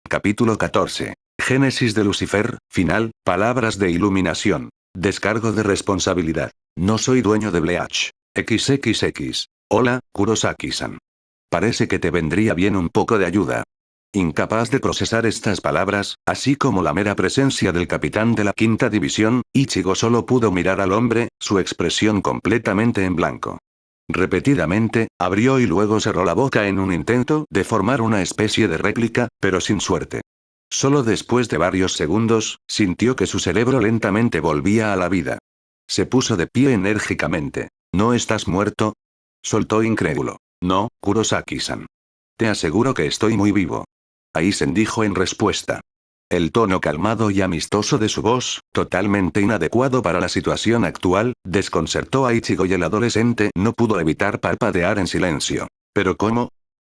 Capítulo 14. Génesis de Lucifer, final, palabras de iluminación. Descargo de responsabilidad. No soy dueño de Bleach. XXX. Hola, Kurosaki-san. Parece que te vendría bien un poco de ayuda. Incapaz de procesar estas palabras, así como la mera presencia del capitán de la quinta división, Ichigo solo pudo mirar al hombre, su expresión completamente en blanco. Repetidamente, abrió y luego cerró la boca en un intento de formar una especie de réplica, pero sin suerte. Solo después de varios segundos, sintió que su cerebro lentamente volvía a la vida. Se puso de pie enérgicamente. ¿No estás muerto? Soltó incrédulo. No, Kurosaki-san. Te aseguro que estoy muy vivo. Aizen dijo en respuesta. El tono calmado y amistoso de su voz, totalmente inadecuado para la situación actual, desconcertó a Ichigo y el adolescente no pudo evitar parpadear en silencio. ¿Pero cómo?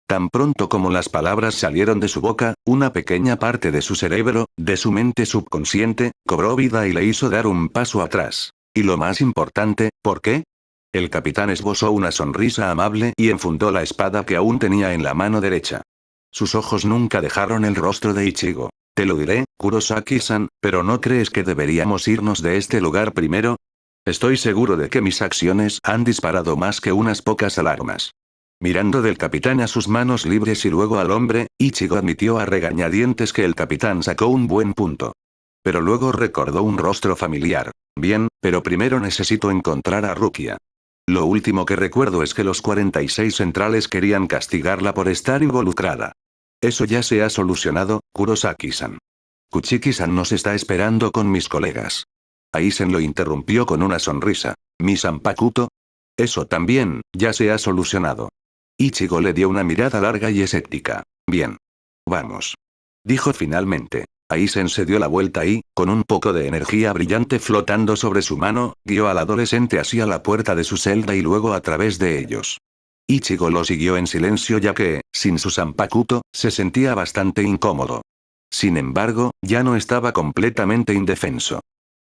Tan pronto como las palabras salieron de su boca, una pequeña parte de su cerebro, de su mente subconsciente, cobró vida y le hizo dar un paso atrás. Y lo más importante, ¿por qué? El capitán esbozó una sonrisa amable y enfundó la espada que aún tenía en la mano derecha. Sus ojos nunca dejaron el rostro de Ichigo. Te lo diré, Kurosaki-san, pero ¿no crees que deberíamos irnos de este lugar primero? Estoy seguro de que mis acciones han disparado más que unas pocas alarmas. Mirando del capitán a sus manos libres y luego al hombre, Ichigo admitió a regañadientes que el capitán sacó un buen punto. Pero luego recordó un rostro familiar. Bien, pero primero necesito encontrar a Rukia. Lo último que recuerdo es que los 46 centrales querían castigarla por estar involucrada. Eso ya se ha solucionado, Kurosaki-san. Kuchiki-san nos está esperando con mis colegas. Aizen lo interrumpió con una sonrisa. ¿Mi Sanpakuto? Eso también, ya se ha solucionado. Ichigo le dio una mirada larga y escéptica. Bien. Vamos. Dijo finalmente. Aizen se dio la vuelta y, con un poco de energía brillante flotando sobre su mano, guió al adolescente hacia la puerta de su celda y luego a través de ellos. Ichigo lo siguió en silencio ya que, sin su Sanpakuto, se sentía bastante incómodo. Sin embargo, ya no estaba completamente indefenso.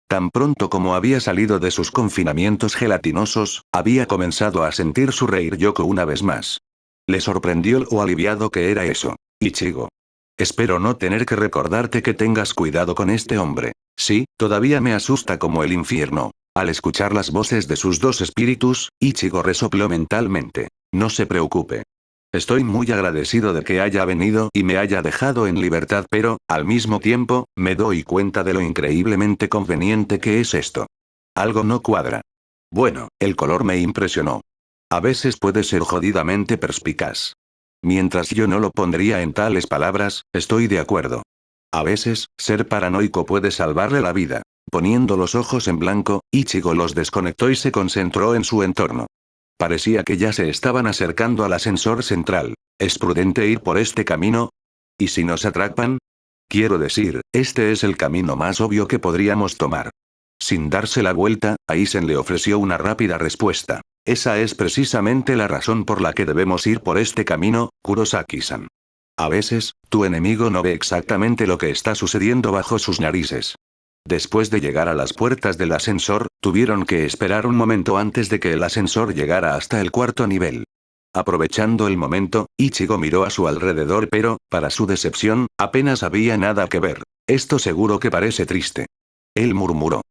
Tan pronto como había salido de sus confinamientos gelatinosos, había comenzado a sentir su reír Yoko una vez más. Le sorprendió lo aliviado que era eso. Ichigo. Espero no tener que recordarte que tengas cuidado con este hombre. Sí, todavía me asusta como el infierno. Al escuchar las voces de sus dos espíritus, Ichigo resopló mentalmente. No se preocupe. Estoy muy agradecido de que haya venido y me haya dejado en libertad, pero, al mismo tiempo, me doy cuenta de lo increíblemente conveniente que es esto. Algo no cuadra. Bueno, el color me impresionó. A veces puede ser jodidamente perspicaz. Mientras yo no lo pondría en tales palabras, estoy de acuerdo. A veces, ser paranoico puede salvarle la vida. Poniendo los ojos en blanco, Ichigo los desconectó y se concentró en su entorno. Parecía que ya se estaban acercando al ascensor central. ¿Es prudente ir por este camino? ¿Y si nos atrapan? Quiero decir, este es el camino más obvio que podríamos tomar. Sin darse la vuelta, Aizen le ofreció una rápida respuesta. Esa es precisamente la razón por la que debemos ir por este camino, Kurosaki-san. A veces, tu enemigo no ve exactamente lo que está sucediendo bajo sus narices. Después de llegar a las puertas del ascensor, tuvieron que esperar un momento antes de que el ascensor llegara hasta el cuarto nivel. Aprovechando el momento, Ichigo miró a su alrededor pero, para su decepción, apenas había nada que ver. Esto seguro que parece triste. Él murmuró.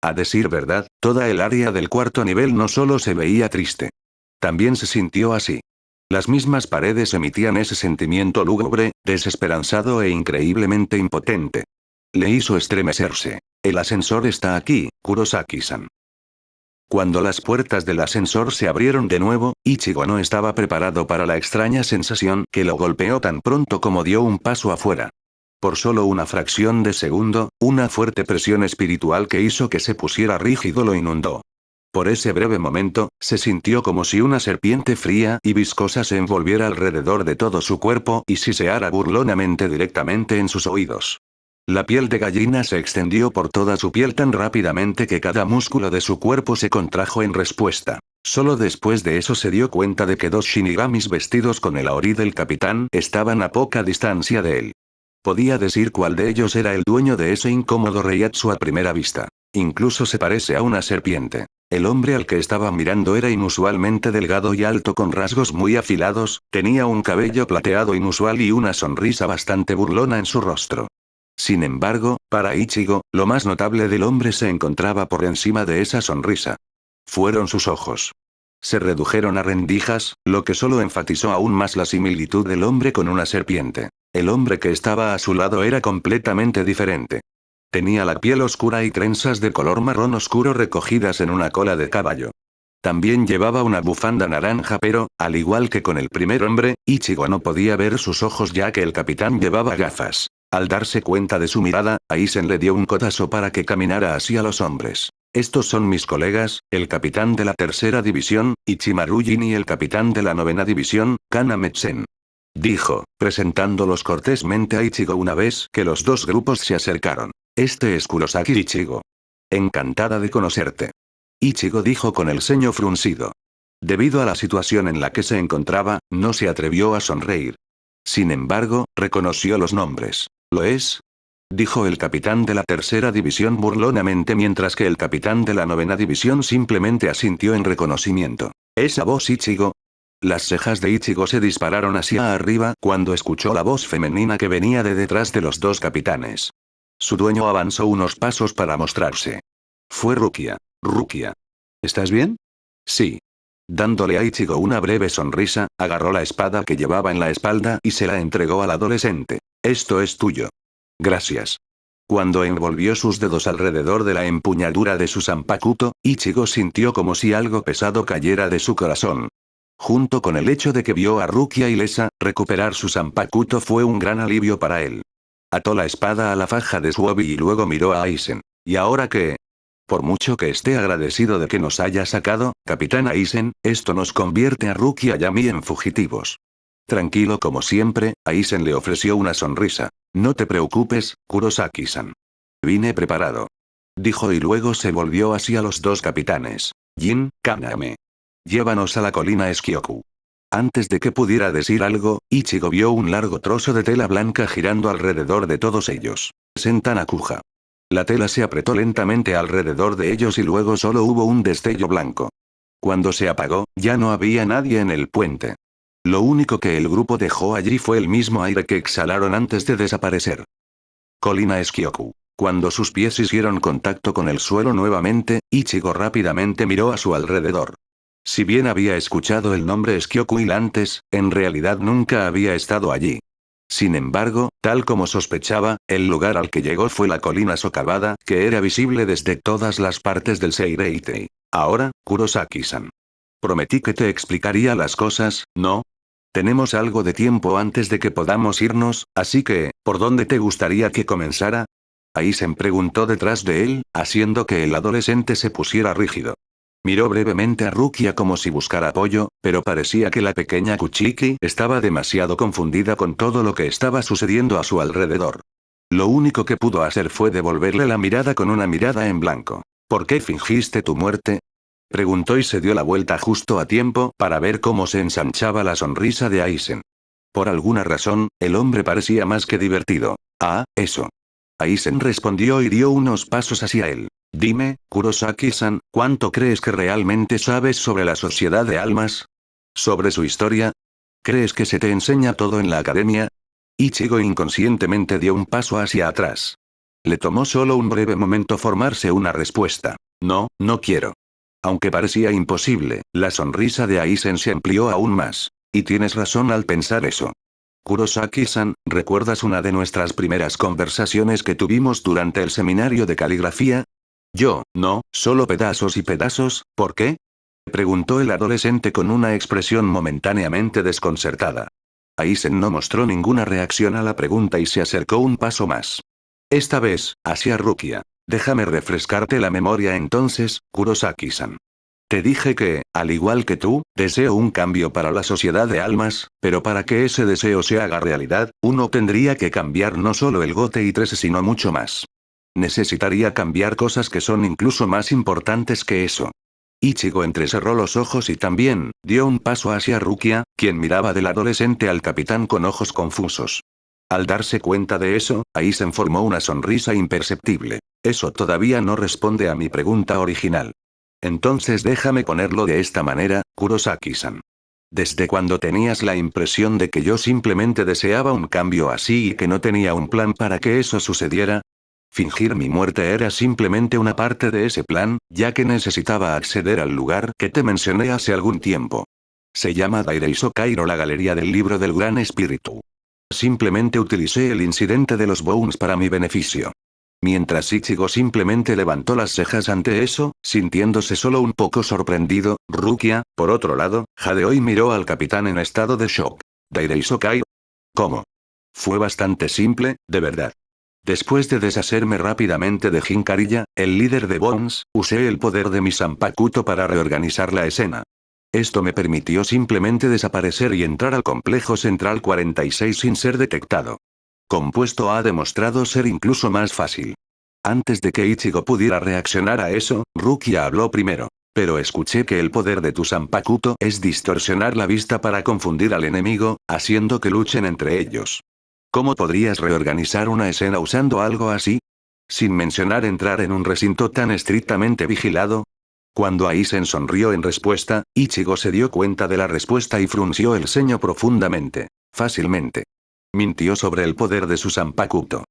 A decir verdad, toda el área del cuarto nivel no solo se veía triste. También se sintió así. Las mismas paredes emitían ese sentimiento lúgubre, desesperanzado e increíblemente impotente. Le hizo estremecerse. El ascensor está aquí, Kurosaki-san. Cuando las puertas del ascensor se abrieron de nuevo, Ichigo no estaba preparado para la extraña sensación que lo golpeó tan pronto como dio un paso afuera. Por solo una fracción de segundo, una fuerte presión espiritual que hizo que se pusiera rígido lo inundó. Por ese breve momento, se sintió como si una serpiente fría y viscosa se envolviera alrededor de todo su cuerpo y siseara burlonamente directamente en sus oídos. La piel de gallina se extendió por toda su piel tan rápidamente que cada músculo de su cuerpo se contrajo en respuesta. Solo después de eso se dio cuenta de que dos shinigamis vestidos con el aori del capitán estaban a poca distancia de él. Podía decir cuál de ellos era el dueño de ese incómodo reiatsu a primera vista. Incluso se parece a una serpiente. El hombre al que estaba mirando era inusualmente delgado y alto con rasgos muy afilados, tenía un cabello plateado inusual y una sonrisa bastante burlona en su rostro. Sin embargo, para Ichigo, lo más notable del hombre se encontraba por encima de esa sonrisa. Fueron sus ojos. Se redujeron a rendijas, lo que solo enfatizó aún más la similitud del hombre con una serpiente. El hombre que estaba a su lado era completamente diferente. Tenía la piel oscura y trenzas de color marrón oscuro recogidas en una cola de caballo. También llevaba una bufanda naranja pero, al igual que con el primer hombre, Ichigo no podía ver sus ojos ya que el capitán llevaba gafas. Al darse cuenta de su mirada, Aizen le dio un codazo para que caminara hacia los hombres. Estos son mis colegas, el capitán de la tercera división, Ichimaru Jin y el capitán de la novena división, Kanametsen. Dijo, presentándolos cortésmente a Ichigo una vez que los dos grupos se acercaron. Este es Kurosaki Ichigo. Encantada de conocerte. Ichigo dijo con el ceño fruncido. Debido a la situación en la que se encontraba, no se atrevió a sonreír. Sin embargo, reconoció los nombres. ¿Lo es? Dijo el capitán de la tercera división burlonamente mientras que el capitán de la novena división simplemente asintió en reconocimiento. ¿Esa voz Ichigo? Las cejas de Ichigo se dispararon hacia arriba cuando escuchó la voz femenina que venía de detrás de los dos capitanes. Su dueño avanzó unos pasos para mostrarse. Fue Rukia. Rukia. ¿Estás bien? Sí. Dándole a Ichigo una breve sonrisa, agarró la espada que llevaba en la espalda y se la entregó al adolescente. Esto es tuyo. Gracias. Cuando envolvió sus dedos alrededor de la empuñadura de su zanpakuto, Ichigo sintió como si algo pesado cayera de su corazón. Junto con el hecho de que vio a Rukia ilesa, recuperar su zanpakuto fue un gran alivio para él. Ató la espada a la faja de su obi y luego miró a Aizen. ¿Y ahora qué? Por mucho que esté agradecido de que nos haya sacado, Capitán Aizen, esto nos convierte a Rukia y a mí en fugitivos. Tranquilo como siempre, Aizen le ofreció una sonrisa. No te preocupes, Kurosaki-san. Vine preparado. Dijo y luego se volvió hacia los dos capitanes. Jin, Kaname. Llévanos a la colina Eskyoku. Antes de que pudiera decir algo, Ichigo vio un largo trozo de tela blanca girando alrededor de todos ellos. Sentan Akuja. La tela se apretó lentamente alrededor de ellos y luego solo hubo un destello blanco. Cuando se apagó, ya no había nadie en el puente. Lo único que el grupo dejó allí fue el mismo aire que exhalaron antes de desaparecer. Colina Eskyoku. Cuando sus pies hicieron contacto con el suelo nuevamente, Ichigo rápidamente miró a su alrededor. Si bien había escuchado el nombre Eskyoku antes, en realidad nunca había estado allí. Sin embargo, tal como sospechaba, el lugar al que llegó fue la colina socavada, que era visible desde todas las partes del Seireitei. Ahora, Kurosaki-san. Prometí que te explicaría las cosas, ¿no? Tenemos algo de tiempo antes de que podamos irnos, así que, ¿por dónde te gustaría que comenzara? Aizen preguntó detrás de él, haciendo que el adolescente se pusiera rígido. Miró brevemente a Rukia como si buscara apoyo, pero parecía que la pequeña Kuchiki estaba demasiado confundida con todo lo que estaba sucediendo a su alrededor. Lo único que pudo hacer fue devolverle la mirada con una mirada en blanco. ¿Por qué fingiste tu muerte? Preguntó y se dio la vuelta justo a tiempo para ver cómo se ensanchaba la sonrisa de Aizen. Por alguna razón, el hombre parecía más que divertido. Ah, eso. Aizen respondió y dio unos pasos hacia él. Dime, Kurosaki-san, ¿cuánto crees que realmente sabes sobre la sociedad de almas? ¿Sobre su historia? ¿Crees que se te enseña todo en la academia? Ichigo inconscientemente dio un paso hacia atrás. Le tomó solo un breve momento formarse una respuesta. No, no quiero. Aunque parecía imposible, la sonrisa de Aizen se amplió aún más. Y tienes razón al pensar eso. Kurosaki-san, ¿recuerdas una de nuestras primeras conversaciones que tuvimos durante el seminario de caligrafía? Yo, no, solo pedazos y pedazos, ¿por qué? Preguntó el adolescente con una expresión momentáneamente desconcertada. Aizen no mostró ninguna reacción a la pregunta y se acercó un paso más. Esta vez, hacia Rukia. Déjame refrescarte la memoria entonces, Kurosaki-san. Te dije que, al igual que tú, deseo un cambio para la sociedad de almas, pero para que ese deseo se haga realidad, uno tendría que cambiar no solo el Gote y 13 sino mucho más. Necesitaría cambiar cosas que son incluso más importantes que eso. Ichigo entrecerró los ojos y también, dio un paso hacia Rukia, quien miraba del adolescente al capitán con ojos confusos. Al darse cuenta de eso, Aizen formó una sonrisa imperceptible. Eso todavía no responde a mi pregunta original. Entonces déjame ponerlo de esta manera, Kurosaki-san. ¿Desde cuando tenías la impresión de que yo simplemente deseaba un cambio así y que no tenía un plan para que eso sucediera? Fingir mi muerte era simplemente una parte de ese plan, ya que necesitaba acceder al lugar que te mencioné hace algún tiempo. Se llama Daireiso Kairo, la galería del libro del gran espíritu. Simplemente utilicé el incidente de los Bones para mi beneficio. Mientras Ichigo simplemente levantó las cejas ante eso, sintiéndose solo un poco sorprendido, Rukia, por otro lado, Hadeoi miró al capitán en estado de shock. ¿Daireiso Kairo? ¿Cómo? Fue bastante simple, de verdad. Después de deshacerme rápidamente de Jinkarilla, el líder de Bones, usé el poder de mi Zanpakuto para reorganizar la escena. Esto me permitió simplemente desaparecer y entrar al complejo central 46 sin ser detectado. Compuesto ha demostrado ser incluso más fácil. Antes de que Ichigo pudiera reaccionar a eso, Rukia habló primero. Pero escuché que el poder de tu Zanpakuto es distorsionar la vista para confundir al enemigo, haciendo que luchen entre ellos. ¿Cómo podrías reorganizar una escena usando algo así? Sin mencionar entrar en un recinto tan estrictamente vigilado. Cuando Aizen sonrió en respuesta, Ichigo se dio cuenta de la respuesta y frunció el ceño profundamente. Fácilmente. Mintió sobre el poder de su Zanpakuto.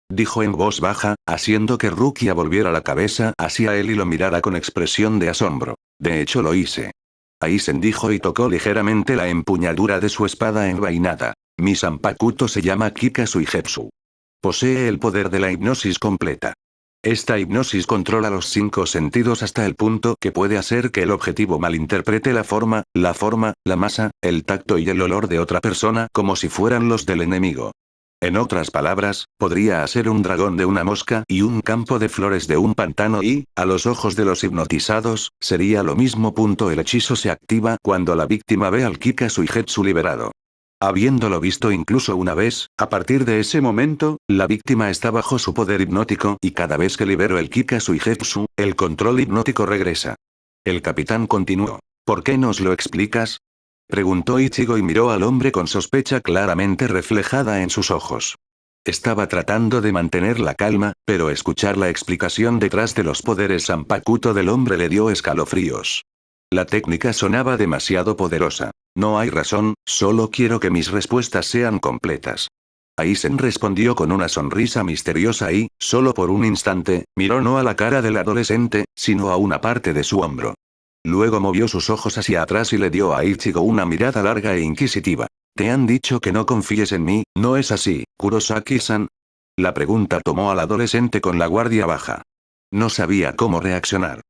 Dijo en voz baja, haciendo que Rukia volviera la cabeza hacia él y lo mirara con expresión de asombro. De hecho lo hice. Aizen dijo y tocó ligeramente la empuñadura de su espada envainada. Mi Zanpakuto se llama Kika Suigetsu. Posee el poder de la hipnosis completa. Esta hipnosis controla los 5 sentidos hasta el punto que puede hacer que el objetivo malinterprete la forma, la masa, el tacto y el olor de otra persona como si fueran los del enemigo. En otras palabras, podría hacer un dragón de una mosca y un campo de flores de un pantano y, a los ojos de los hipnotizados, sería lo mismo. El hechizo se activa cuando la víctima ve al Kika Suigetsu liberado. Habiéndolo visto incluso una vez, a partir de ese momento, la víctima está bajo su poder hipnótico y cada vez que libero el Kika Suigetsu, el control hipnótico regresa. El capitán continuó. ¿Por qué nos lo explicas? Preguntó Ichigo y miró al hombre con sospecha claramente reflejada en sus ojos. Estaba tratando de mantener la calma, pero escuchar la explicación detrás de los poderes Zanpakuto del hombre le dio escalofríos. La técnica sonaba demasiado poderosa. No hay razón, solo quiero que mis respuestas sean completas. Aizen respondió con una sonrisa misteriosa y, solo por un instante, miró no a la cara del adolescente, sino a una parte de su hombro. Luego movió sus ojos hacia atrás y le dio a Ichigo una mirada larga e inquisitiva. Te han dicho que no confíes en mí, ¿no es así, Kurosaki-san? La pregunta tomó al adolescente con la guardia baja. No sabía cómo reaccionar.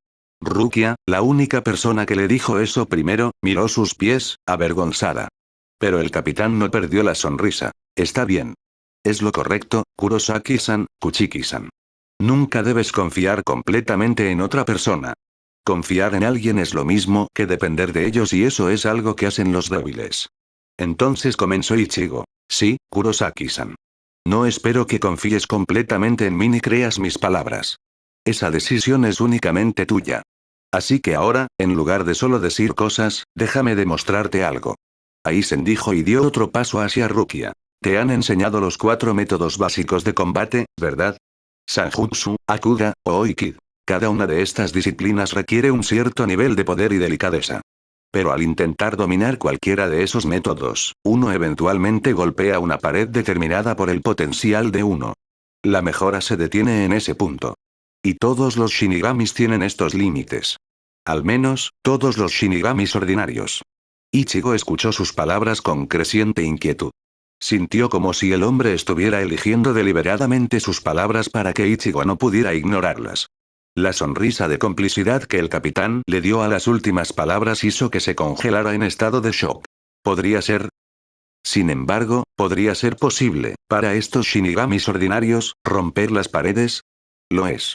Rukia, la única persona que le dijo eso primero, miró sus pies, avergonzada. Pero el capitán no perdió la sonrisa. Está bien. Es lo correcto, Kurosaki-san, Kuchiki-san. Nunca debes confiar completamente en otra persona. Confiar en alguien es lo mismo que depender de ellos y eso es algo que hacen los débiles. Entonces comenzó Ichigo. Sí, Kurosaki-san. No espero que confíes completamente en mí ni creas mis palabras. Esa decisión es únicamente tuya. Así que ahora, en lugar de solo decir cosas, déjame demostrarte algo. Aizen dijo y dio otro paso hacia Rukia. Te han enseñado los 4 métodos básicos de combate, ¿verdad? Sanjutsu, Akuga, o Oikid. Cada una de estas disciplinas requiere un cierto nivel de poder y delicadeza. Pero al intentar dominar cualquiera de esos métodos, uno eventualmente golpea una pared determinada por el potencial de uno. La mejora se detiene en ese punto. Y todos los Shinigamis tienen estos límites. Al menos, todos los Shinigamis ordinarios. Ichigo escuchó sus palabras con creciente inquietud. Sintió como si el hombre estuviera eligiendo deliberadamente sus palabras para que Ichigo no pudiera ignorarlas. La sonrisa de complicidad que el capitán le dio a las últimas palabras hizo que se congelara en estado de shock. ¿Podría ser? Sin embargo, ¿podría ser posible, para estos Shinigamis ordinarios, romper las paredes? Lo es.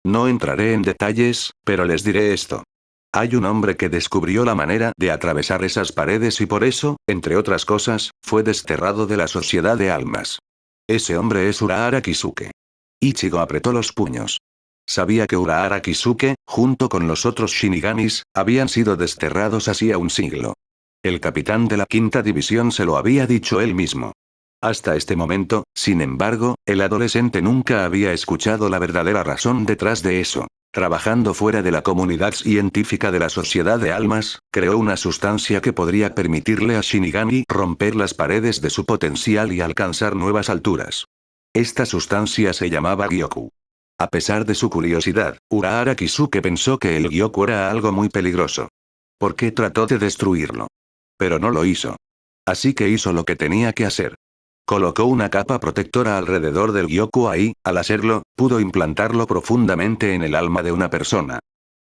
No entraré en detalles, pero les diré esto. Hay un hombre que descubrió la manera de atravesar esas paredes y por eso, entre otras cosas, fue desterrado de la sociedad de almas. Ese hombre es Urahara Kisuke. Ichigo apretó los puños. Sabía que Urahara Kisuke, junto con los otros Shinigamis, habían sido desterrados hacía un siglo. El capitán de la quinta división se lo había dicho él mismo. Hasta este momento, sin embargo, el adolescente nunca había escuchado la verdadera razón detrás de eso. Trabajando fuera de la comunidad científica de la Sociedad de Almas, creó una sustancia que podría permitirle a Shinigami romper las paredes de su potencial y alcanzar nuevas alturas. Esta sustancia se llamaba Gyoku. A pesar de su curiosidad, Urahara Kisuke pensó que el Gyoku era algo muy peligroso. ¿Por qué trató de destruirlo? Pero no lo hizo. Así que hizo lo que tenía que hacer. Colocó una capa protectora alrededor del Gyoku ahí, al hacerlo, pudo implantarlo profundamente en el alma de una persona.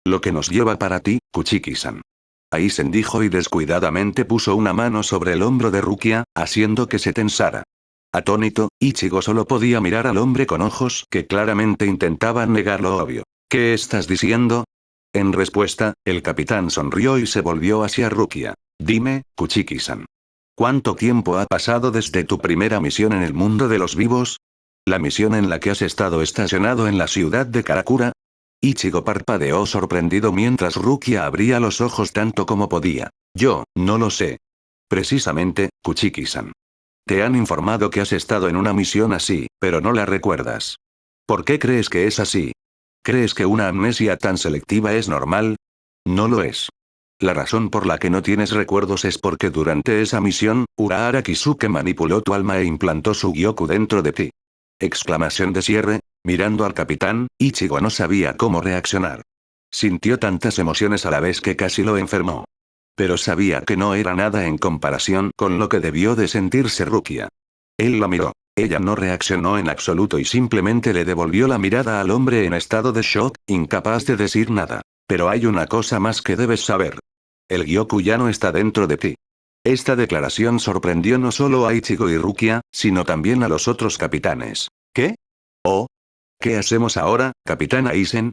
Lo que nos lleva para ti, Kuchiki-san. Aizen dijo y descuidadamente puso una mano sobre el hombro de Rukia, haciendo que se tensara. Atónito, Ichigo solo podía mirar al hombre con ojos que claramente intentaban negar lo obvio. ¿Qué estás diciendo? En respuesta, el capitán sonrió y se volvió hacia Rukia. Dime, Kuchiki-san. ¿Cuánto tiempo ha pasado desde tu primera misión en el mundo de los vivos? ¿La misión en la que has estado estacionado en la ciudad de Karakura? Ichigo parpadeó sorprendido mientras Rukia abría los ojos tanto como podía. Yo, no lo sé. Precisamente, Kuchiki-san. Te han informado que has estado en una misión así, pero no la recuerdas. ¿Por qué crees que es así? ¿Crees que una amnesia tan selectiva es normal? No lo es. La razón por la que no tienes recuerdos es porque durante esa misión, Urahara Kisuke manipuló tu alma e implantó su Gyoku dentro de ti. Exclamación de cierre. Mirando al capitán, Ichigo no sabía cómo reaccionar. Sintió tantas emociones a la vez que casi lo enfermó. Pero sabía que no era nada en comparación con lo que debió de sentirse Rukia. Él la miró. Ella no reaccionó en absoluto y simplemente le devolvió la mirada al hombre en estado de shock, incapaz de decir nada. Pero hay una cosa más que debes saber. El Gyoku ya no está dentro de ti. Esta declaración sorprendió no solo a Ichigo y Rukia, sino también a los otros capitanes. ¿Qué? Oh. ¿Qué hacemos ahora, capitán Aizen?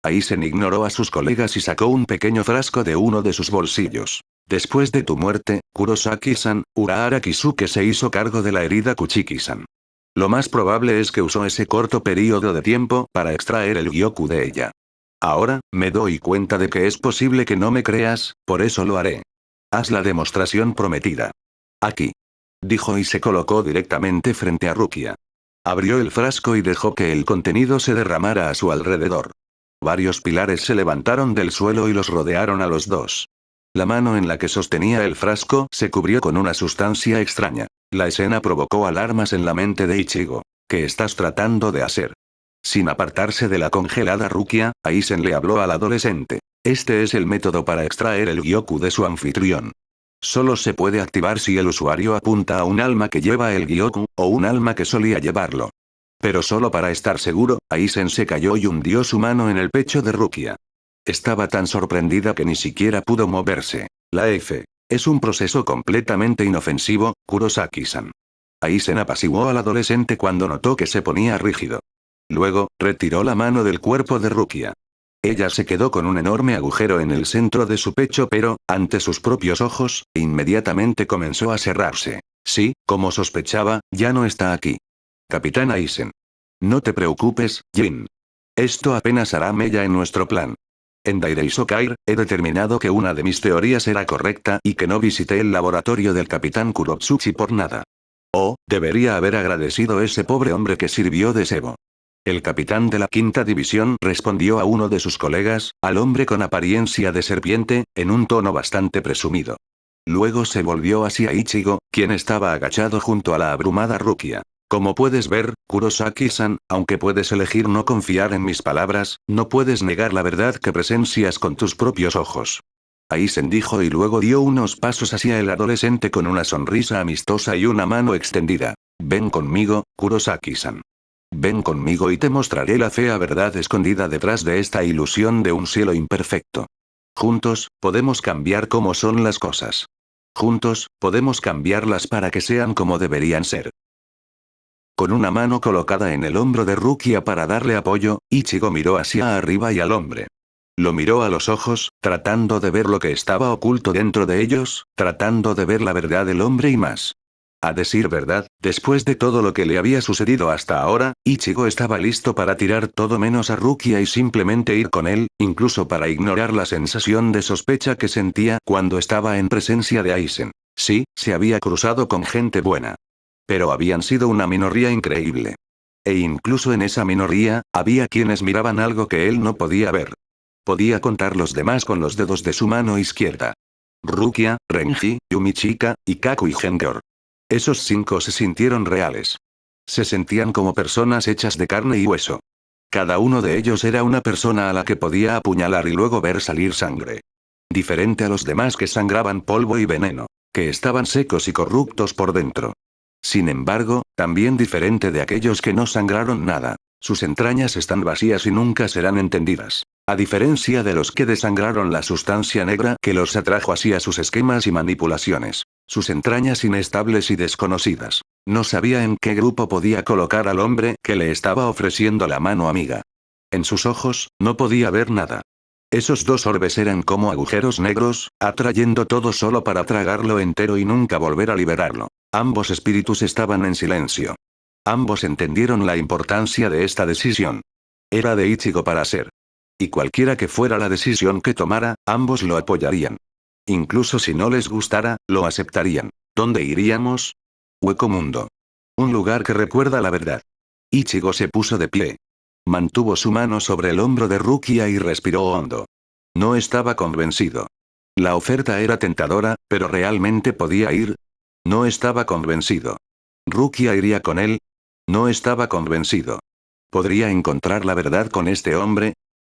Aizen ignoró a sus colegas y sacó un pequeño frasco de uno de sus bolsillos. Después de tu muerte, Kurosaki-san, Urahara Kisuke se hizo cargo de la herida Kuchiki-san. Lo más probable es que usó ese corto periodo de tiempo para extraer el Gyoku de ella. Ahora, me doy cuenta de que es posible que no me creas, por eso lo haré. Haz la demostración prometida. Aquí. Dijo y se colocó directamente frente a Rukia. Abrió el frasco y dejó que el contenido se derramara a su alrededor. Varios pilares se levantaron del suelo y los rodearon a los dos. La mano en la que sostenía el frasco se cubrió con una sustancia extraña. La escena provocó alarmas en la mente de Ichigo. ¿Qué estás tratando de hacer? Sin apartarse de la congelada Rukia, Aizen le habló al adolescente. Este es el método para extraer el Gyoku de su anfitrión. Solo se puede activar si el usuario apunta a un alma que lleva el Gyoku, o un alma que solía llevarlo. Pero solo para estar seguro, Aizen se cayó y hundió su mano en el pecho de Rukia. Estaba tan sorprendida que ni siquiera pudo moverse. La F. Es un proceso completamente inofensivo, Kurosaki-san. Aizen apaciguó al adolescente cuando notó que se ponía rígido. Luego, retiró la mano del cuerpo de Rukia. Ella se quedó con un enorme agujero en el centro de su pecho pero, ante sus propios ojos, inmediatamente comenzó a cerrarse. Sí, como sospechaba, ya no está aquí. Capitán Aizen. No te preocupes, Jin. Esto apenas hará mella en nuestro plan. En Daireisokair, he determinado que una de mis teorías era correcta y que no visité el laboratorio del capitán Kurotsuchi por nada. Oh, debería haber agradecido a ese pobre hombre que sirvió de cebo. El capitán de la quinta división respondió a uno de sus colegas, al hombre con apariencia de serpiente, en un tono bastante presumido. Luego se volvió hacia Ichigo, quien estaba agachado junto a la abrumada Rukia. Como puedes ver, Kurosaki-san, aunque puedes elegir no confiar en mis palabras, no puedes negar la verdad que presencias con tus propios ojos. Aizen dijo y luego dio unos pasos hacia el adolescente con una sonrisa amistosa y una mano extendida. Ven conmigo, Kurosaki-san. Ven conmigo y te mostraré la fea verdad escondida detrás de esta ilusión de un cielo imperfecto. Juntos, podemos cambiar cómo son las cosas. Juntos, podemos cambiarlas para que sean como deberían ser. Con una mano colocada en el hombro de Rukia para darle apoyo, Ichigo miró hacia arriba y al hombre. Lo miró a los ojos, tratando de ver lo que estaba oculto dentro de ellos, tratando de ver la verdad del hombre y más. A decir verdad, después de todo lo que le había sucedido hasta ahora, Ichigo estaba listo para tirar todo menos a Rukia y simplemente ir con él, incluso para ignorar la sensación de sospecha que sentía cuando estaba en presencia de Aizen. Sí, se había cruzado con gente buena. Pero habían sido una minoría increíble. E incluso en esa minoría, había quienes miraban algo que él no podía ver. Podía contar los demás con los dedos de su mano izquierda. Rukia, Renji, Yumichika, Ikaku y Gengar. Esos 5 se sintieron reales. Se sentían como personas hechas de carne y hueso. Cada uno de ellos era una persona a la que podía apuñalar y luego ver salir sangre. Diferente a los demás que sangraban polvo y veneno, que estaban secos y corruptos por dentro. Sin embargo, también diferente de aquellos que no sangraron nada. Sus entrañas están vacías y nunca serán entendidas. A diferencia de los que desangraron la sustancia negra que los atrajo así a sus esquemas y manipulaciones. Sus entrañas inestables y desconocidas. No sabía en qué grupo podía colocar al hombre que le estaba ofreciendo la mano amiga. En sus ojos, no podía ver nada. Esos 2 orbes eran como agujeros negros, atrayendo todo solo para tragarlo entero y nunca volver a liberarlo. Ambos espíritus estaban en silencio. Ambos entendieron la importancia de esta decisión. Era de Ichigo para hacer. Y cualquiera que fuera la decisión que tomara, ambos lo apoyarían. Incluso si no les gustara, lo aceptarían. ¿Dónde iríamos? Hueco Mundo. Un lugar que recuerda la verdad. Ichigo se puso de pie. Mantuvo su mano sobre el hombro de Rukia y respiró hondo. No estaba convencido. La oferta era tentadora, pero ¿realmente podía ir? No estaba convencido. ¿Rukia iría con él? No estaba convencido. ¿Podría encontrar la verdad con este hombre?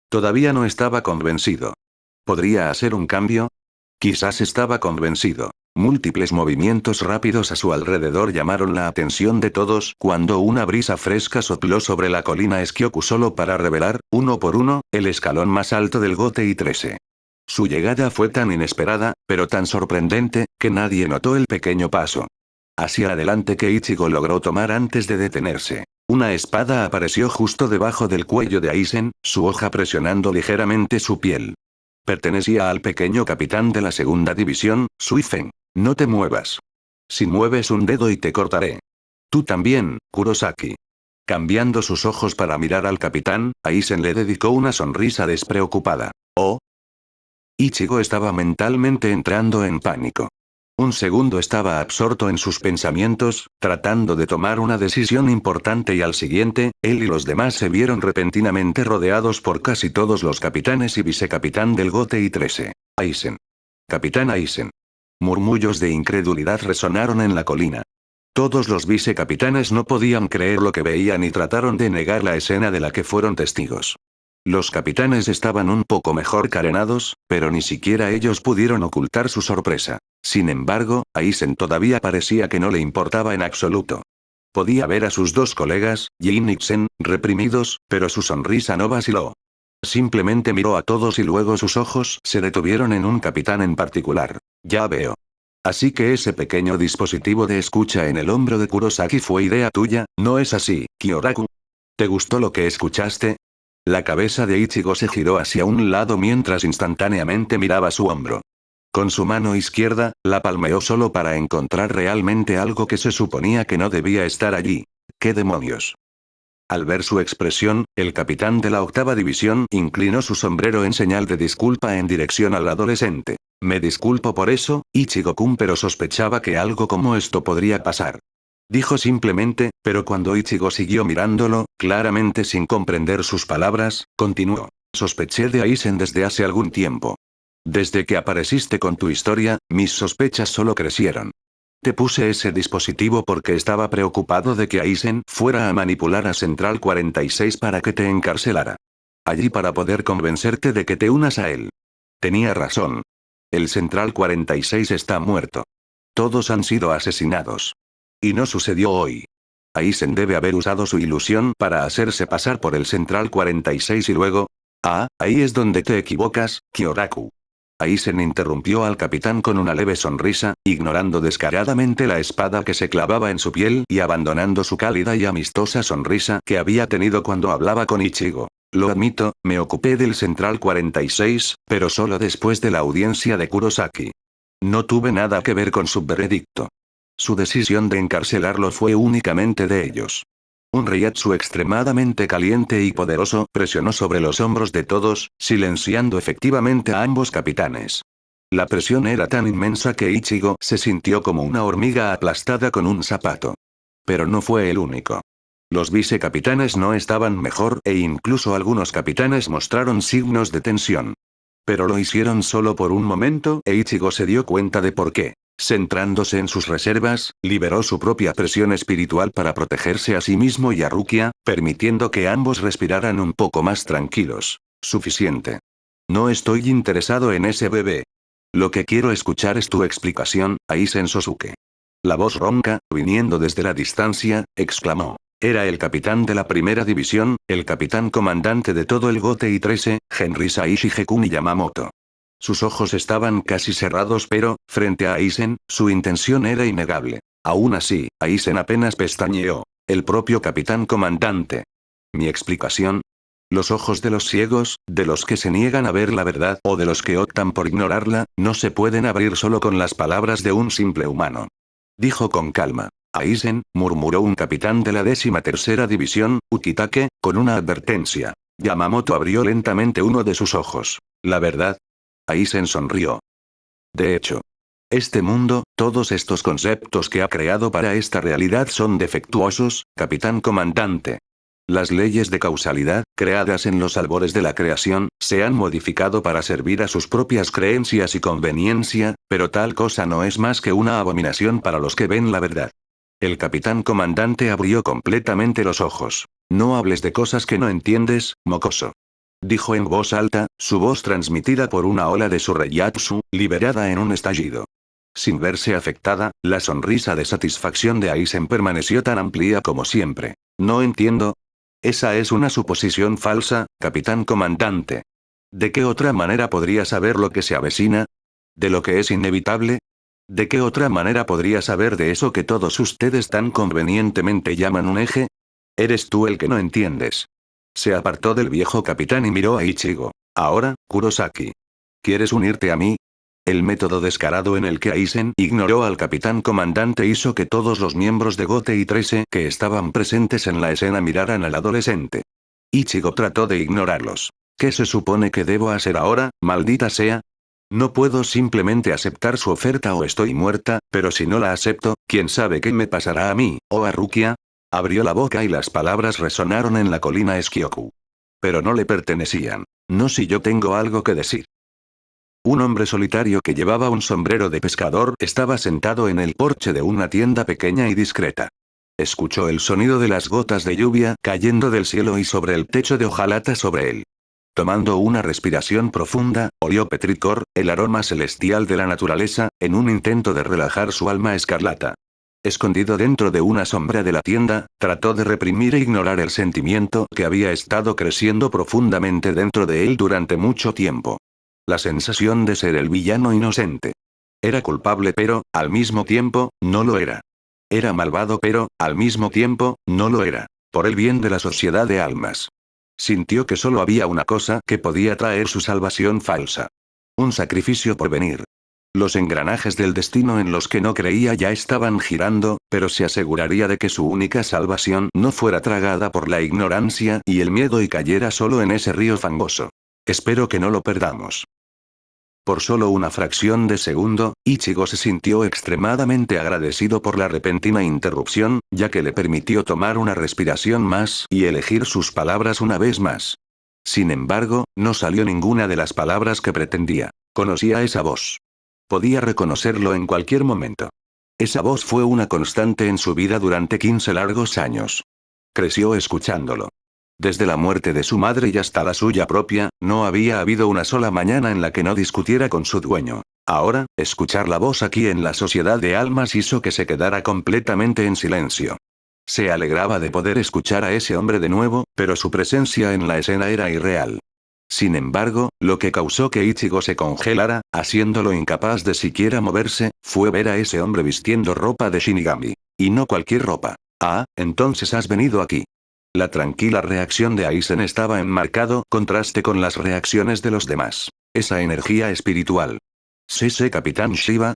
Todavía no estaba convencido. ¿Podría hacer un cambio? Quizás estaba convencido. Múltiples movimientos rápidos a su alrededor llamaron la atención de todos cuando una brisa fresca sopló sobre la colina Esquioku solo para revelar, uno por uno, el escalón más alto del Gotei 13. Su llegada fue tan inesperada, pero tan sorprendente, que nadie notó el pequeño paso hacia adelante que Ichigo logró tomar antes de detenerse. Una espada apareció justo debajo del cuello de Aizen, su hoja presionando ligeramente su piel. Pertenecía al pequeño capitán de la segunda división, Suifen. No te muevas. Si mueves un dedo y te cortaré. Tú también, Kurosaki. Cambiando sus ojos para mirar al capitán, Aizen le dedicó una sonrisa despreocupada. Oh. Ichigo estaba mentalmente entrando en pánico. Un segundo estaba absorto en sus pensamientos, tratando de tomar una decisión importante y al siguiente, él y los demás se vieron repentinamente rodeados por casi todos los capitanes y vicecapitán del Gotei 13. Aizen. Capitán Aizen. Murmullos de incredulidad resonaron en la colina. Todos los vicecapitanes no podían creer lo que veían y trataron de negar la escena de la que fueron testigos. Los capitanes estaban un poco mejor carenados, pero ni siquiera ellos pudieron ocultar su sorpresa. Sin embargo, Aizen todavía parecía que no le importaba en absoluto. Podía ver a sus 2 colegas, Jin y Zen, reprimidos, pero su sonrisa no vaciló. Simplemente miró a todos y luego sus ojos se detuvieron en un capitán en particular. Ya veo. Así que ese pequeño dispositivo de escucha en el hombro de Kurosaki fue idea tuya, ¿no es así, Kyoraku? ¿Te gustó lo que escuchaste? La cabeza de Ichigo se giró hacia un lado mientras instantáneamente miraba su hombro. Con su mano izquierda, la palmeó solo para encontrar realmente algo que se suponía que no debía estar allí. ¿Qué demonios? Al ver su expresión, el capitán de la 8ª división inclinó su sombrero en señal de disculpa en dirección al adolescente. Me disculpo por eso, Ichigo-kun, pero sospechaba que algo como esto podría pasar. Dijo simplemente, pero cuando Ichigo siguió mirándolo, claramente sin comprender sus palabras, continuó. Sospeché de Aizen desde hace algún tiempo. Desde que apareciste con tu historia, mis sospechas solo crecieron. Te puse ese dispositivo porque estaba preocupado de que Aizen fuera a manipular a Central 46 para que te encarcelara. Allí para poder convencerte de que te unas a él. Tenía razón. El Central 46 está muerto. Todos han sido asesinados. Y no sucedió hoy. Aizen debe haber usado su ilusión para hacerse pasar por el Central 46 y luego... Ah, ahí es donde te equivocas, Kyoraku. Aizen interrumpió al capitán con una leve sonrisa, ignorando descaradamente la espada que se clavaba en su piel y abandonando su cálida y amistosa sonrisa que había tenido cuando hablaba con Ichigo. Lo admito, me ocupé del Central 46, pero solo después de la audiencia de Kurosaki. No tuve nada que ver con su veredicto. Su decisión de encarcelarlo fue únicamente de ellos. Un reiatsu extremadamente caliente y poderoso presionó sobre los hombros de todos, silenciando efectivamente a ambos capitanes. La presión era tan inmensa que Ichigo se sintió como una hormiga aplastada con un zapato. Pero no fue el único. Los vicecapitanes no estaban mejor e incluso algunos capitanes mostraron signos de tensión. Pero lo hicieron solo por un momento e Ichigo se dio cuenta de por qué. Centrándose en sus reservas, liberó su propia presión espiritual para protegerse a sí mismo y a Rukia, permitiendo que ambos respiraran un poco más tranquilos. Suficiente. No estoy interesado en ese bebé. Lo que quiero escuchar es tu explicación, Aizen Sosuke. La voz ronca, viniendo desde la distancia, exclamó. Era el capitán de la primera división, el capitán comandante de todo el Gote y 13, Henry Saishi Gekuni Yamamoto. Sus ojos estaban casi cerrados pero, frente a Aizen, su intención era innegable. Aún así, Aizen apenas pestañeó. El propio capitán comandante. ¿Mi explicación? Los ojos de los ciegos, de los que se niegan a ver la verdad o de los que optan por ignorarla, no se pueden abrir solo con las palabras de un simple humano. Dijo con calma. Aizen, murmuró un capitán de la 13ª división, Ukitake, con una advertencia. Yamamoto abrió lentamente uno de sus ojos. ¿La verdad? Aizen sonrió. De hecho, este mundo, todos estos conceptos que ha creado para esta realidad son defectuosos, capitán comandante. Las leyes de causalidad, creadas en los albores de la creación, se han modificado para servir a sus propias creencias y conveniencia, pero tal cosa no es más que una abominación para los que ven la verdad. El capitán comandante abrió completamente los ojos. No hables de cosas que no entiendes, mocoso. Dijo en voz alta, su voz transmitida por una ola de su Reiatsu, liberada en un estallido. Sin verse afectada, la sonrisa de satisfacción de Aizen permaneció tan amplia como siempre. No entiendo. Esa es una suposición falsa, capitán comandante. ¿De qué otra manera podría saber lo que se avecina? ¿De lo que es inevitable? ¿De qué otra manera podría saber de eso que todos ustedes tan convenientemente llaman un eje? Eres tú el que no entiendes. Se apartó del viejo capitán y miró a Ichigo. Ahora, Kurosaki. ¿Quieres unirte a mí? El método descarado en el que Aizen ignoró al capitán comandante hizo que todos los miembros de Gote y 13 que estaban presentes en la escena miraran al adolescente. Ichigo trató de ignorarlos. ¿Qué se supone que debo hacer ahora, maldita sea? No puedo simplemente aceptar su oferta o estoy muerta, pero si no la acepto, ¿quién sabe qué me pasará a mí, o a Rukia? Abrió la boca y las palabras resonaron en la colina Eskyoku. Pero no le pertenecían. No si yo tengo algo que decir. Un hombre solitario que llevaba un sombrero de pescador estaba sentado en el porche de una tienda pequeña y discreta. Escuchó el sonido de las gotas de lluvia cayendo del cielo y sobre el techo de hojalata sobre él. Tomando una respiración profunda, olió petricor, el aroma celestial de la naturaleza, en un intento de relajar su alma escarlata. Escondido dentro de una sombra de la tienda, trató de reprimir e ignorar el sentimiento que había estado creciendo profundamente dentro de él durante mucho tiempo. La sensación de ser el villano inocente. Era culpable pero, al mismo tiempo, no lo era. Era malvado pero, al mismo tiempo, no lo era. Por el bien de la sociedad de almas. Sintió que solo había una cosa que podía traer su salvación falsa. Un sacrificio por venir. Los engranajes del destino en los que no creía ya estaban girando, pero se aseguraría de que su única salvación no fuera tragada por la ignorancia y el miedo y cayera solo en ese río fangoso. Espero que no lo perdamos. Por solo una fracción de segundo, Ichigo se sintió extremadamente agradecido por la repentina interrupción, ya que le permitió tomar una respiración más y elegir sus palabras una vez más. Sin embargo, no salió ninguna de las palabras que pretendía. Conocía esa voz. Podía reconocerlo en cualquier momento. Esa voz fue una constante en su vida durante 15 largos años. Creció escuchándolo. Desde la muerte de su madre y hasta la suya propia, no había habido una sola mañana en la que no discutiera con su dueño. Ahora, escuchar la voz aquí en la sociedad de almas hizo que se quedara completamente en silencio. Se alegraba de poder escuchar a ese hombre de nuevo, pero su presencia en la escena era irreal. Sin embargo, lo que causó que Ichigo se congelara, haciéndolo incapaz de siquiera moverse, fue ver a ese hombre vistiendo ropa de Shinigami. Y no cualquier ropa. Ah, entonces has venido aquí. La tranquila reacción de Aizen estaba en marcado contraste con las reacciones de los demás. Esa energía espiritual. ¿Sí, Capitán Shiba?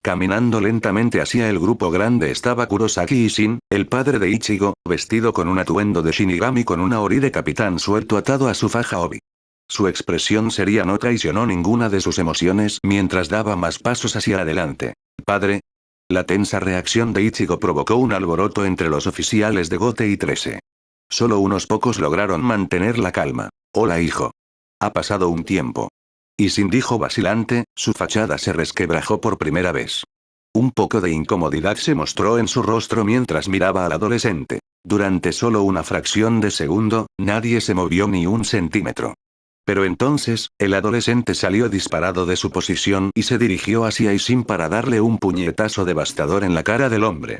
Caminando lentamente hacia el grupo grande estaba Kurosaki Ishin, el padre de Ichigo, vestido con un atuendo de Shinigami con una ori de capitán suelto atado a su faja obi. Su expresión seria no traicionó ninguna de sus emociones mientras daba más pasos hacia adelante. Padre. La tensa reacción de Ichigo provocó un alboroto entre los oficiales de Gote y 13. Solo unos pocos lograron mantener la calma. Hola hijo. Ha pasado un tiempo. Y sin dijo vacilante, su fachada se resquebrajó por primera vez. Un poco de incomodidad se mostró en su rostro mientras miraba al adolescente. Durante solo una fracción de segundo, nadie se movió ni un centímetro. Pero entonces, el adolescente salió disparado de su posición y se dirigió hacia Aisin para darle un puñetazo devastador en la cara del hombre.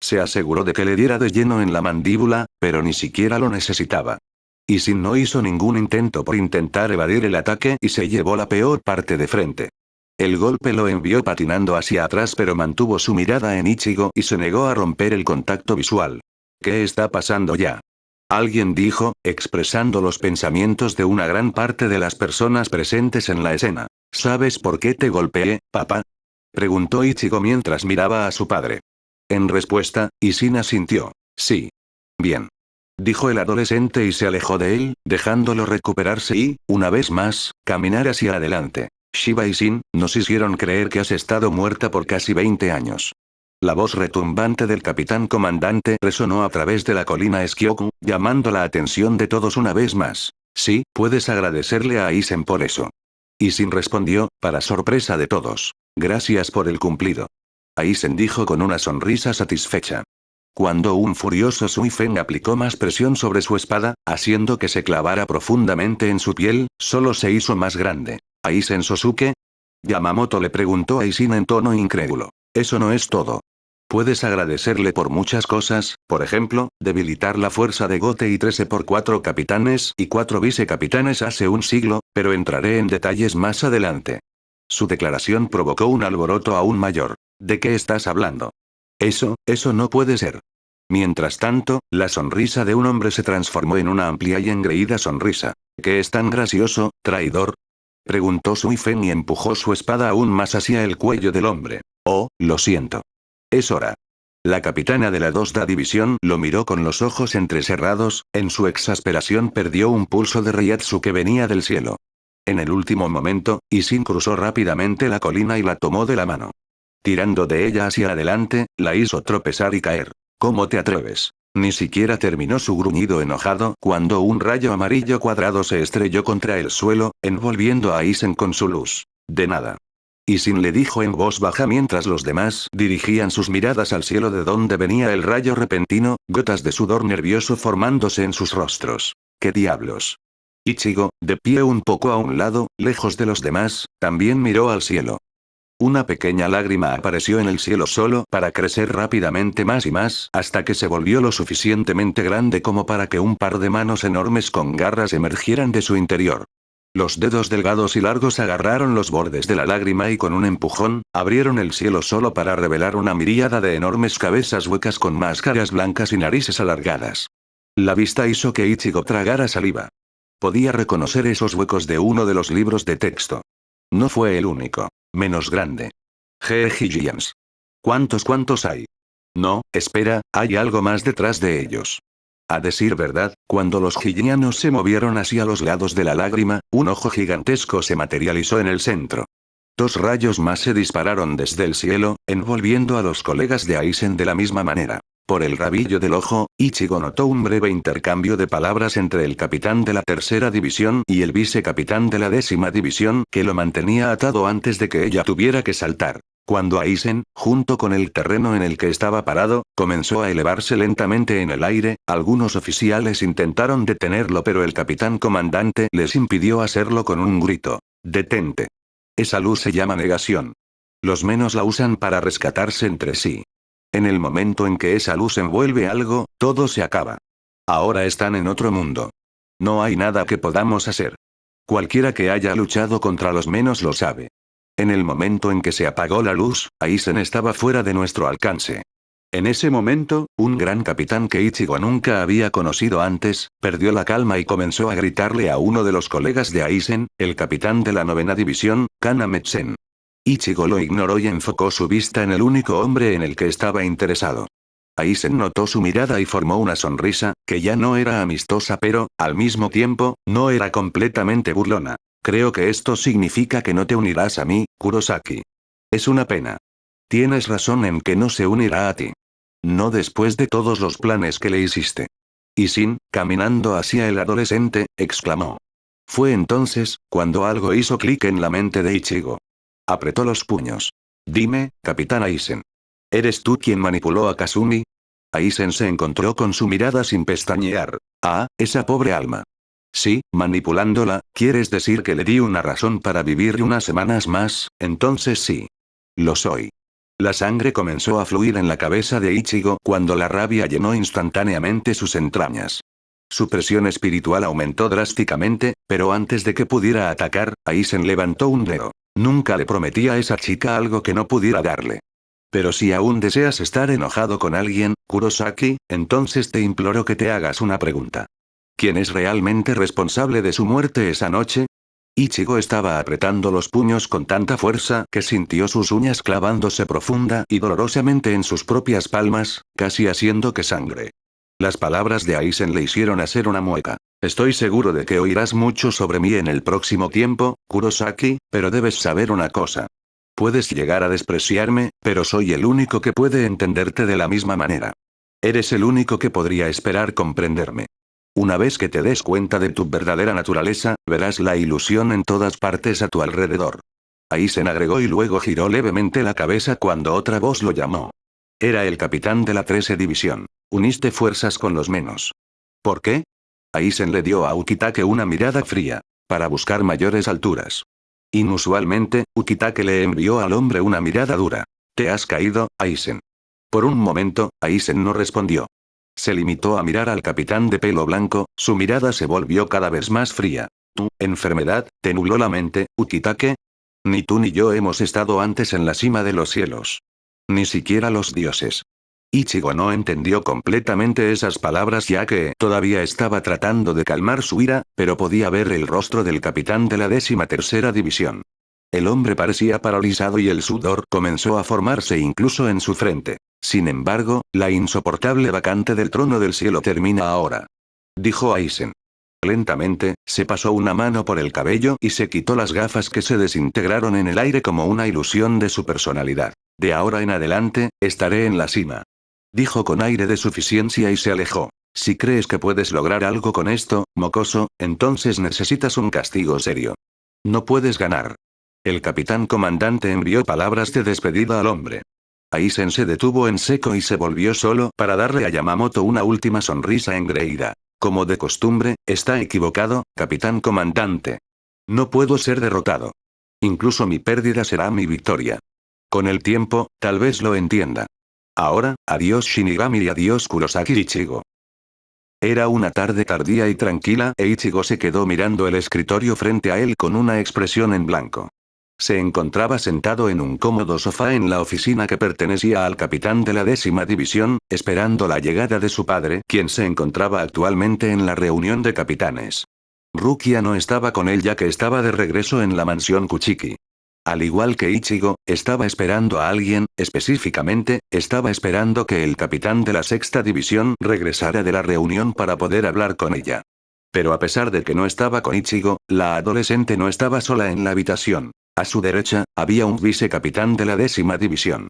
Se aseguró de que le diera de lleno en la mandíbula, pero ni siquiera lo necesitaba. Aisin no hizo ningún intento por intentar evadir el ataque y se llevó la peor parte de frente. El golpe lo envió patinando hacia atrás pero mantuvo su mirada en Ichigo y se negó a romper el contacto visual. ¿Qué está pasando ya? Alguien dijo, expresando los pensamientos de una gran parte de las personas presentes en la escena. ¿Sabes por qué te golpeé, papá? Preguntó Ichigo mientras miraba a su padre. En respuesta, Aisin asintió. Sí. Bien. Dijo el adolescente y se alejó de él, dejándolo recuperarse y, una vez más, caminar hacia adelante. Shiba y Sin, nos hicieron creer que has estado muerta por casi 20 años. La voz retumbante del capitán comandante resonó a través de la colina Skyoku, llamando la atención de todos una vez más. Sí, puedes agradecerle a Aizen por eso. Aizen respondió, para sorpresa de todos. Gracias por el cumplido. Aizen dijo con una sonrisa satisfecha. Cuando un furioso Suifen aplicó más presión sobre su espada, haciendo que se clavara profundamente en su piel, solo se hizo más grande. ¿Aizen Sosuke? Yamamoto le preguntó a Aizen en tono incrédulo. Eso no es todo. Puedes agradecerle por muchas cosas, por ejemplo, debilitar la fuerza de Gote y 13 por 4 capitanes y 4 vicecapitanes hace un siglo, pero entraré en detalles más adelante. Su declaración provocó un alboroto aún mayor. ¿De qué estás hablando? Eso no puede ser. Mientras tanto, la sonrisa de un hombre se transformó en una amplia y engreída sonrisa. ¿Qué es tan gracioso, traidor? Preguntó Suifen y empujó su espada aún más hacia el cuello del hombre. Oh, lo siento. Es hora. La capitana de la 2ª división lo miró con los ojos entrecerrados, en su exasperación perdió un pulso de Reiatsu que venía del cielo. En el último momento, Aizen cruzó rápidamente la colina y la tomó de la mano. Tirando de ella hacia adelante, la hizo tropezar y caer. ¿Cómo te atreves? Ni siquiera terminó su gruñido enojado cuando un rayo amarillo cuadrado se estrelló contra el suelo, envolviendo a Aizen con su luz. De nada. Aizen le dijo en voz baja mientras los demás dirigían sus miradas al cielo de donde venía el rayo repentino, gotas de sudor nervioso formándose en sus rostros. ¿Qué diablos? Ichigo, de pie un poco a un lado, lejos de los demás, también miró al cielo. Una pequeña lágrima apareció en el cielo solo para crecer rápidamente más y más hasta que se volvió lo suficientemente grande como para que un par de manos enormes con garras emergieran de su interior. Los dedos delgados y largos agarraron los bordes de la lágrima y con un empujón, abrieron el cielo solo para revelar una miríada de enormes cabezas huecas con máscaras blancas y narices alargadas. La vista hizo que Ichigo tragara saliva. Podía reconocer esos huecos de uno de los libros de texto. No fue el único. Menos grande. Giants. ¿Cuántos hay? No, espera, hay algo más detrás de ellos. A decir verdad, cuando los Gigianos se movieron hacia los lados de la lágrima, un ojo gigantesco se materializó en el centro. 2 rayos más se dispararon desde el cielo, envolviendo a los colegas de Aizen de la misma manera. Por el rabillo del ojo, Ichigo notó un breve intercambio de palabras entre el capitán de la 3ª división y el vicecapitán de la 10ª división que lo mantenía atado antes de que ella tuviera que saltar. Cuando Aizen, junto con el terreno en el que estaba parado, comenzó a elevarse lentamente en el aire, algunos oficiales intentaron detenerlo pero el capitán comandante les impidió hacerlo con un grito. «Detente. Esa luz se llama negación. Los menos la usan para rescatarse entre sí. En el momento en que esa luz envuelve algo, todo se acaba. Ahora están en otro mundo. No hay nada que podamos hacer. Cualquiera que haya luchado contra los menos lo sabe. En el momento en que se apagó la luz, Aizen estaba fuera de nuestro alcance. En ese momento, un gran capitán que Ichigo nunca había conocido antes, perdió la calma y comenzó a gritarle a uno de los colegas de Aizen, el capitán de la 9ª división, Kanametsen. Ichigo lo ignoró y enfocó su vista en el único hombre en el que estaba interesado. Aizen notó su mirada y formó una sonrisa, que ya no era amistosa pero, al mismo tiempo, no era completamente burlona. Creo que esto significa que no te unirás a mí, Kurosaki. Es una pena. Tienes razón en que no se unirá a ti. No después de todos los planes que le hiciste. Y Sin, caminando hacia el adolescente, exclamó. Fue entonces, cuando algo hizo clic en la mente de Ichigo. Apretó los puños. Dime, Capitán Aizen. ¿Eres tú quien manipuló a Kasumi? Aizen se encontró con su mirada sin pestañear. Ah, esa pobre alma. Sí, manipulándola, ¿quieres decir que le di una razón para vivir unas semanas más? Entonces sí. Lo soy. La sangre comenzó a fluir en la cabeza de Ichigo cuando la rabia llenó instantáneamente sus entrañas. Su presión espiritual aumentó drásticamente, pero antes de que pudiera atacar, Aizen levantó un dedo. Nunca le prometí a esa chica algo que no pudiera darle. Pero si aún deseas estar enojado con alguien, Kurosaki, entonces te imploro que te hagas una pregunta. ¿Quién es realmente responsable de su muerte esa noche? Ichigo estaba apretando los puños con tanta fuerza que sintió sus uñas clavándose profunda y dolorosamente en sus propias palmas, casi haciendo que sangre. Las palabras de Aizen le hicieron hacer una mueca. Estoy seguro de que oirás mucho sobre mí en el próximo tiempo, Kurosaki, pero debes saber una cosa. Puedes llegar a despreciarme, pero soy el único que puede entenderte de la misma manera. Eres el único que podría esperar comprenderme. Una vez que te des cuenta de tu verdadera naturaleza, verás la ilusión en todas partes a tu alrededor. Aizen agregó y luego giró levemente la cabeza cuando otra voz lo llamó. Era el capitán de la 13 división. Uniste fuerzas con los menos. ¿Por qué? Aizen le dio a Ukitake una mirada fría. Para buscar mayores alturas. Inusualmente, Ukitake le envió al hombre una mirada dura. ¿Te has caído, Aizen? Por un momento, Aizen no respondió. Se limitó a mirar al capitán de pelo blanco, su mirada se volvió cada vez más fría. ¿Tu enfermedad te nubló la mente, Ukitake? Ni tú ni yo hemos estado antes en la cima de los cielos. Ni siquiera los dioses. Ichigo no entendió completamente esas palabras ya que todavía estaba tratando de calmar su ira, pero podía ver el rostro del capitán de la 13ª división. El hombre parecía paralizado y el sudor comenzó a formarse incluso en su frente. Sin embargo, la insoportable vacante del trono del cielo termina ahora. Dijo Aizen. Lentamente, se pasó una mano por el cabello y se quitó las gafas que se desintegraron en el aire como una ilusión de su personalidad. De ahora en adelante, estaré en la cima. Dijo con aire de suficiencia y se alejó. Si crees que puedes lograr algo con esto, mocoso, entonces necesitas un castigo serio. No puedes ganar. El capitán comandante envió palabras de despedida al hombre. Aizen se detuvo en seco y se volvió solo para darle a Yamamoto una última sonrisa engreída. Como de costumbre, está equivocado, capitán comandante. No puedo ser derrotado. Incluso mi pérdida será mi victoria. Con el tiempo, tal vez lo entienda. Ahora, adiós Shinigami y adiós Kurosaki Ichigo. Era una tarde tardía y tranquila e Ichigo se quedó mirando el escritorio frente a él con una expresión en blanco. Se encontraba sentado en un cómodo sofá en la oficina que pertenecía al capitán de la 10ª división, esperando la llegada de su padre, quien se encontraba actualmente en la reunión de capitanes. Rukia no estaba con él ya que estaba de regreso en la mansión Kuchiki. Al igual que Ichigo, estaba esperando a alguien, específicamente, estaba esperando que el capitán de la 6ª división regresara de la reunión para poder hablar con ella. Pero a pesar de que no estaba con Ichigo, la adolescente no estaba sola en la habitación. A su derecha, había un vicecapitán de la 10ª división.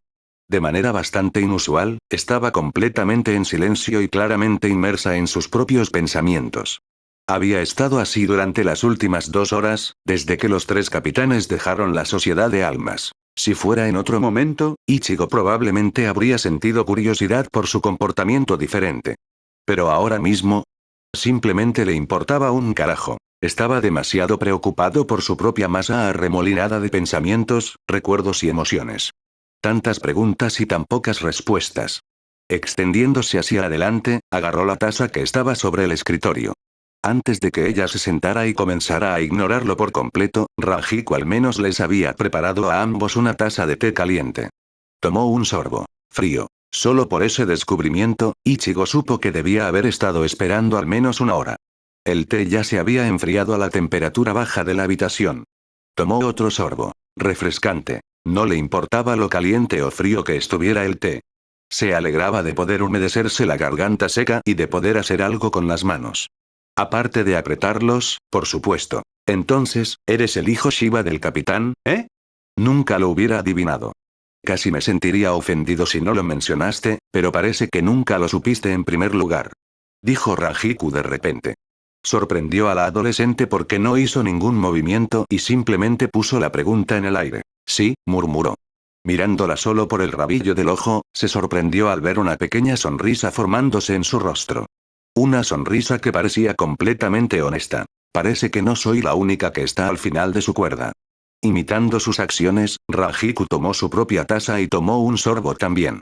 De manera bastante inusual, estaba completamente en silencio y claramente inmersa en sus propios pensamientos. Había estado así durante las últimas 2 horas, desde que los 3 capitanes dejaron la Sociedad de Almas. Si fuera en otro momento, Ichigo probablemente habría sentido curiosidad por su comportamiento diferente. Pero ahora mismo, simplemente le importaba un carajo. Estaba demasiado preocupado por su propia masa arremolinada de pensamientos, recuerdos y emociones. Tantas preguntas y tan pocas respuestas. Extendiéndose hacia adelante, agarró la taza que estaba sobre el escritorio. Antes de que ella se sentara y comenzara a ignorarlo por completo, Ranjiko al menos les había preparado a ambos una taza de té caliente. Tomó un sorbo. Frío. Solo por ese descubrimiento, Ichigo supo que debía haber estado esperando al menos una hora. El té ya se había enfriado a la temperatura baja de la habitación. Tomó otro sorbo. Refrescante. No le importaba lo caliente o frío que estuviera el té. Se alegraba de poder humedecerse la garganta seca y de poder hacer algo con las manos. Aparte de apretarlos, por supuesto. Entonces, ¿eres el hijo Shiba del capitán, eh? Nunca lo hubiera adivinado. Casi me sentiría ofendido si no lo mencionaste, pero parece que nunca lo supiste en primer lugar. Dijo Rajiku de repente. Sorprendió a la adolescente porque no hizo ningún movimiento y simplemente puso la pregunta en el aire. Sí, murmuró. Mirándola solo por el rabillo del ojo, se sorprendió al ver una pequeña sonrisa formándose en su rostro. Una sonrisa que parecía completamente honesta. Parece que no soy la única que está al final de su cuerda. Imitando sus acciones, Rajiku tomó su propia taza y tomó un sorbo también.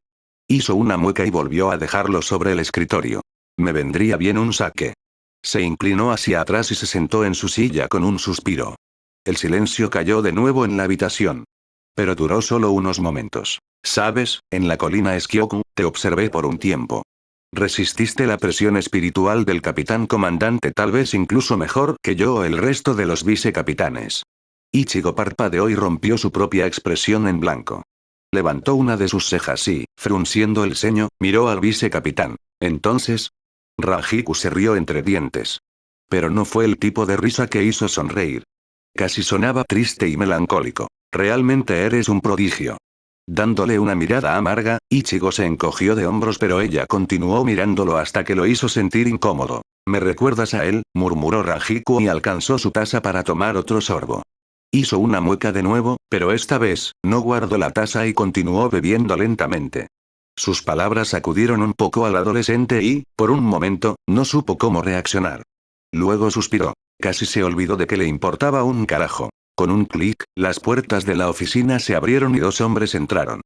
Hizo una mueca y volvió a dejarlo sobre el escritorio. Me vendría bien un sake. Se inclinó hacia atrás y se sentó en su silla con un suspiro. El silencio cayó de nuevo en la habitación. Pero duró solo unos momentos. Sabes, en la colina Esquioku, te observé por un tiempo. Resististe la presión espiritual del capitán comandante tal vez incluso mejor que yo o el resto de los vicecapitanes. Ichigo parpadeó y rompió su propia expresión en blanco. Levantó una de sus cejas y, frunciendo el ceño, miró al vicecapitán. Entonces, Rajiku se rió entre dientes. Pero no fue el tipo de risa que hizo sonreír. Casi sonaba triste y melancólico. Realmente eres un prodigio. Dándole una mirada amarga, Ichigo se encogió de hombros pero ella continuó mirándolo hasta que lo hizo sentir incómodo. ¿Me recuerdas a él?, murmuró Rajiku y alcanzó su taza para tomar otro sorbo. Hizo una mueca de nuevo, pero esta vez, no guardó la taza y continuó bebiendo lentamente. Sus palabras sacudieron un poco al adolescente y, por un momento, no supo cómo reaccionar. Luego suspiró. Casi se olvidó de que le importaba un carajo. Con un clic, las puertas de la oficina se abrieron y dos hombres entraron.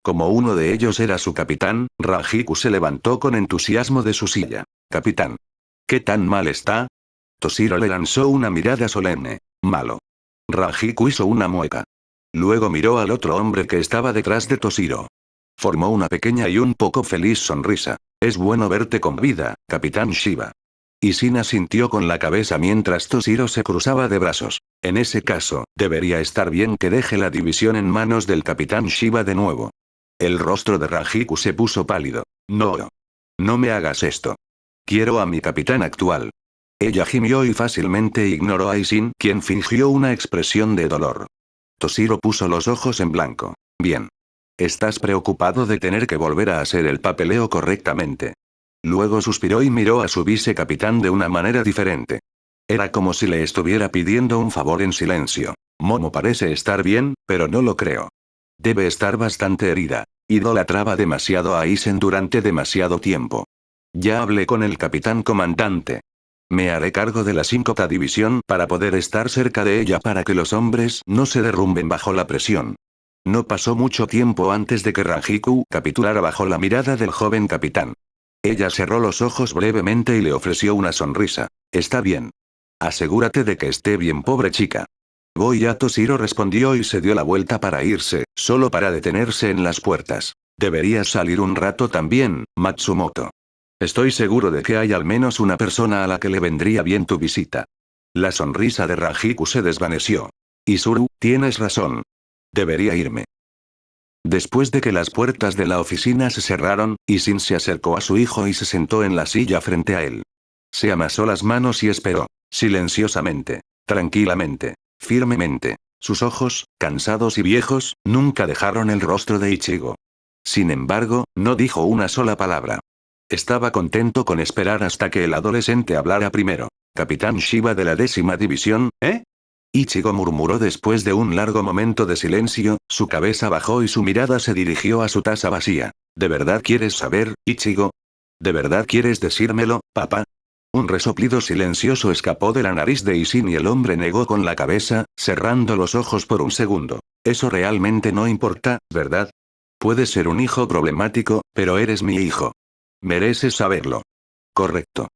Como uno de ellos era su capitán, Rajiku se levantó con entusiasmo de su silla. Capitán. ¿Qué tan mal está? Toshiro le lanzó una mirada solemne. Malo. Rajiku hizo una mueca. Luego miró al otro hombre que estaba detrás de Toshiro. Formó una pequeña y un poco feliz sonrisa. Es bueno verte con vida, Capitán Shiba. Isin asintió con la cabeza mientras Toshiro se cruzaba de brazos. En ese caso, debería estar bien que deje la división en manos del Capitán Shiba de nuevo. El rostro de Rajiku se puso pálido. No. No me hagas esto. Quiero a mi capitán actual. Ella gimió y fácilmente ignoró a Isin, quien fingió una expresión de dolor. Toshiro puso los ojos en blanco. Bien. Estás preocupado de tener que volver a hacer el papeleo correctamente. Luego suspiró y miró a su vicecapitán de una manera diferente. Era como si le estuviera pidiendo un favor en silencio. Momo parece estar bien, pero no lo creo. Debe estar bastante herida. Idolatraba demasiado a Isen durante demasiado tiempo. Ya hablé con el capitán comandante. Me haré cargo de la 5ª división para poder estar cerca de ella para que los hombres no se derrumben bajo la presión. No pasó mucho tiempo antes de que Rajiku capitulara bajo la mirada del joven capitán. Ella cerró los ojos brevemente y le ofreció una sonrisa. Está bien. Asegúrate de que esté bien, pobre chica. Voy a Toshiro, respondió y se dio la vuelta para irse, solo para detenerse en las puertas. Deberías salir un rato también, Matsumoto. Estoy seguro de que hay al menos una persona a la que le vendría bien tu visita. La sonrisa de Rajiku se desvaneció. Izuru, tienes razón. Debería irme. Después de que las puertas de la oficina se cerraron, Isin se acercó a su hijo y se sentó en la silla frente a él. Se amasó las manos y esperó. Silenciosamente. Tranquilamente. Firmemente. Sus ojos, cansados y viejos, nunca dejaron el rostro de Ichigo. Sin embargo, no dijo una sola palabra. Estaba contento con esperar hasta que el adolescente hablara primero. Capitán Shiba de la 10ª división, ¿eh? Ichigo murmuró después de un largo momento de silencio, su cabeza bajó y su mirada se dirigió a su taza vacía. ¿De verdad quieres saber, Ichigo? ¿De verdad quieres decírmelo, papá? Un resoplido silencioso escapó de la nariz de Isin y el hombre negó con la cabeza, cerrando los ojos por un segundo. Eso realmente no importa, ¿verdad? Puedes ser un hijo problemático, pero eres mi hijo. Mereces saberlo. Correcto.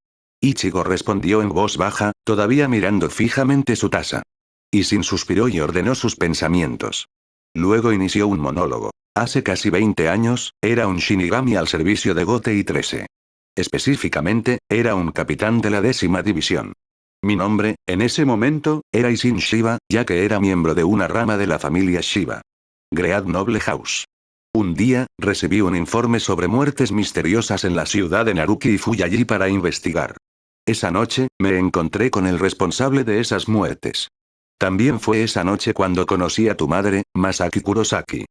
Ichigo respondió en voz baja, todavía mirando fijamente su taza. Isin suspiró y ordenó sus pensamientos. Luego inició un monólogo. Hace casi 20 años, era un Shinigami al servicio de Gotei 13. Específicamente, era un capitán de la 10ª división. Mi nombre, en ese momento, era Isin Shiba, ya que era miembro de una rama de la familia Shiba. Great Noble House. Un día, recibí un informe sobre muertes misteriosas en la ciudad de Naruki y fui allí para investigar. Esa noche, me encontré con el responsable de esas muertes. También fue esa noche cuando conocí a tu madre, Masaki Kurosaki.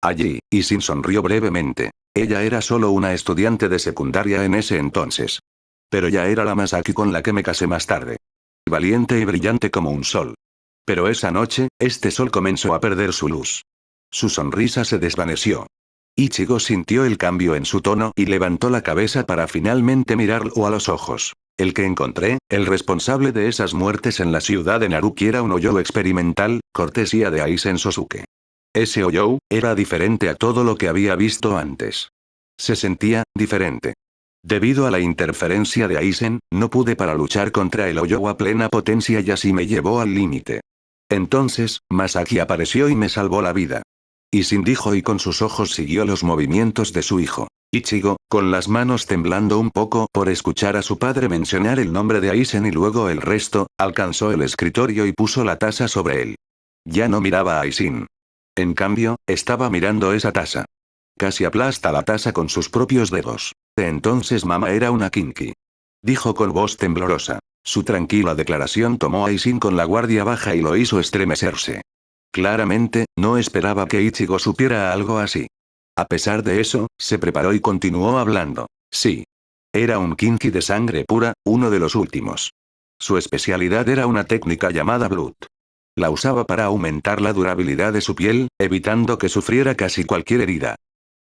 Allí, Isin sonrió brevemente. Ella era solo una estudiante de secundaria en ese entonces. Pero ya era la Masaki con la que me casé más tarde. Valiente y brillante como un sol. Pero esa noche, este sol comenzó a perder su luz. Su sonrisa se desvaneció. Ichigo sintió el cambio en su tono y levantó la cabeza para finalmente mirarlo a los ojos. El que encontré, el responsable de esas muertes en la ciudad de Naruki era un Oyou experimental, cortesía de Aizen Sosuke. Ese Oyou, era diferente a todo lo que había visto antes. Se sentía, diferente. Debido a la interferencia de Aizen, no pude para luchar contra el Oyou a plena potencia y así me llevó al límite. Entonces, Masaki apareció y me salvó la vida. Isin dijo y con sus ojos siguió los movimientos de su hijo. Ichigo, con las manos temblando un poco por escuchar a su padre mencionar el nombre de Aizen y luego el resto, alcanzó el escritorio y puso la taza sobre él. Ya no miraba a Aizen. En cambio, estaba mirando esa taza. Casi aplasta la taza con sus propios dedos. Entonces mamá era una kinky. Dijo con voz temblorosa. Su tranquila declaración tomó a Aizen con la guardia baja y lo hizo estremecerse. Claramente, no esperaba que Ichigo supiera algo así. A pesar de eso, se preparó y continuó hablando. Sí. Era un kinky de sangre pura, uno de los últimos. Su especialidad era una técnica llamada Blood. La usaba para aumentar la durabilidad de su piel, evitando que sufriera casi cualquier herida.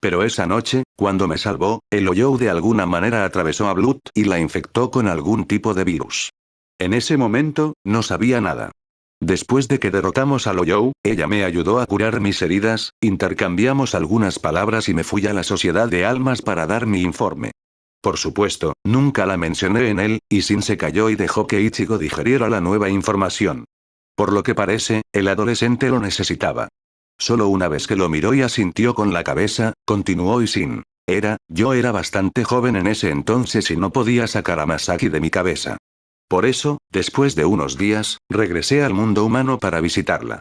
Pero esa noche, cuando me salvó, el Oyou de alguna manera atravesó a Blood y la infectó con algún tipo de virus. En ese momento, no sabía nada. Después de que derrotamos al Oyou, ella me ayudó a curar mis heridas, intercambiamos algunas palabras y me fui a la Sociedad de Almas para dar mi informe. Por supuesto, nunca la mencioné en él, y Sin se calló y dejó que Ichigo digeriera la nueva información. Por lo que parece, el adolescente lo necesitaba. Solo una vez que lo miró y asintió con la cabeza, continuó Isin. Yo era bastante joven en ese entonces y no podía sacar a Masaki de mi cabeza. Por eso, después de unos días, regresé al mundo humano para visitarla.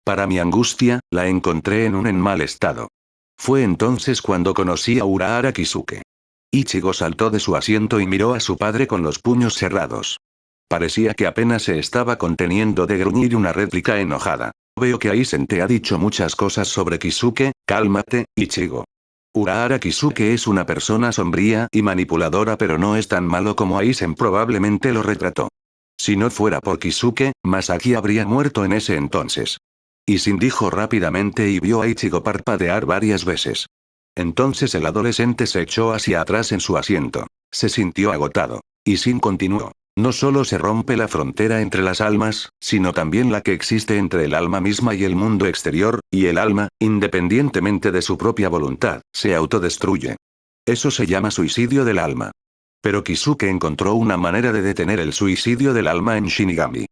Para mi angustia, la encontré en mal estado. Fue entonces cuando conocí a Urahara Kisuke. Ichigo saltó de su asiento y miró a su padre con los puños cerrados. Parecía que apenas se estaba conteniendo de gruñir una réplica enojada. Veo que Aizen te ha dicho muchas cosas sobre Kisuke, cálmate, Ichigo. Urahara Kisuke es una persona sombría y manipuladora pero no es tan malo como Aizen probablemente lo retrató. Si no fuera por Kisuke, Masaki habría muerto en ese entonces. Isin dijo rápidamente y vio a Ichigo parpadear varias veces. Entonces el adolescente se echó hacia atrás en su asiento. Se sintió agotado. Isin continuó. No solo se rompe la frontera entre las almas, sino también la que existe entre el alma misma y el mundo exterior, y el alma, independientemente de su propia voluntad, se autodestruye. Eso se llama suicidio del alma. Pero Kisuke encontró una manera de detener el suicidio del alma en Shinigami.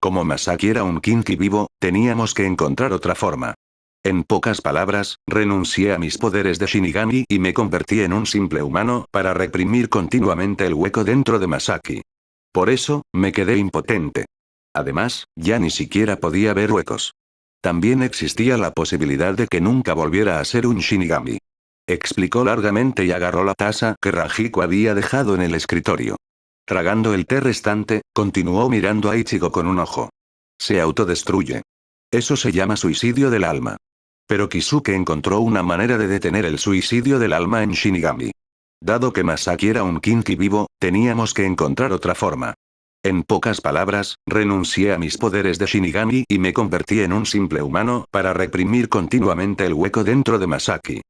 Como Masaki era un kinky vivo, teníamos que encontrar otra forma. En pocas palabras, renuncié a mis poderes de Shinigami y me convertí en un simple humano para reprimir continuamente el hueco dentro de Masaki. Por eso, me quedé impotente. Además, ya ni siquiera podía ver huecos. También existía la posibilidad de que nunca volviera a ser un Shinigami. Explicó largamente y agarró la taza que Rajiko había dejado en el escritorio. Tragando el té restante, continuó mirando a Ichigo con un ojo. Se autodestruye. Eso se llama suicidio del alma. Pero Kisuke encontró una manera de detener el suicidio del alma en Shinigami. Dado que Masaki era un kinky vivo, teníamos que encontrar otra forma. En pocas palabras, renuncié a mis poderes de Shinigami y me convertí en un simple humano para reprimir continuamente el hueco dentro de Masaki.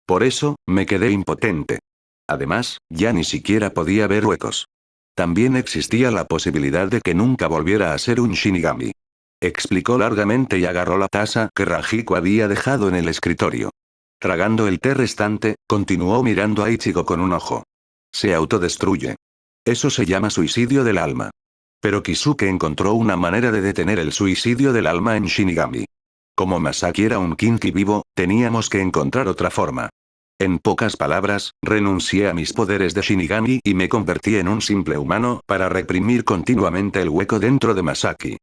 Por eso, me quedé impotente. Además, ya ni siquiera podía ver huecos. También existía la posibilidad de que nunca volviera a ser un Shinigami. Explicó largamente y agarró la taza que Rajiko había dejado en el escritorio. Tragando el té restante, continuó mirando a Ichigo con un ojo. Se autodestruye. Eso se llama suicidio del alma. Pero Kisuke encontró una manera de detener el suicidio del alma en Shinigami. Como Masaki era un kinky vivo, teníamos que encontrar otra forma. En pocas palabras, renuncié a mis poderes de Shinigami y me convertí en un simple humano para reprimir continuamente el hueco dentro de Masaki.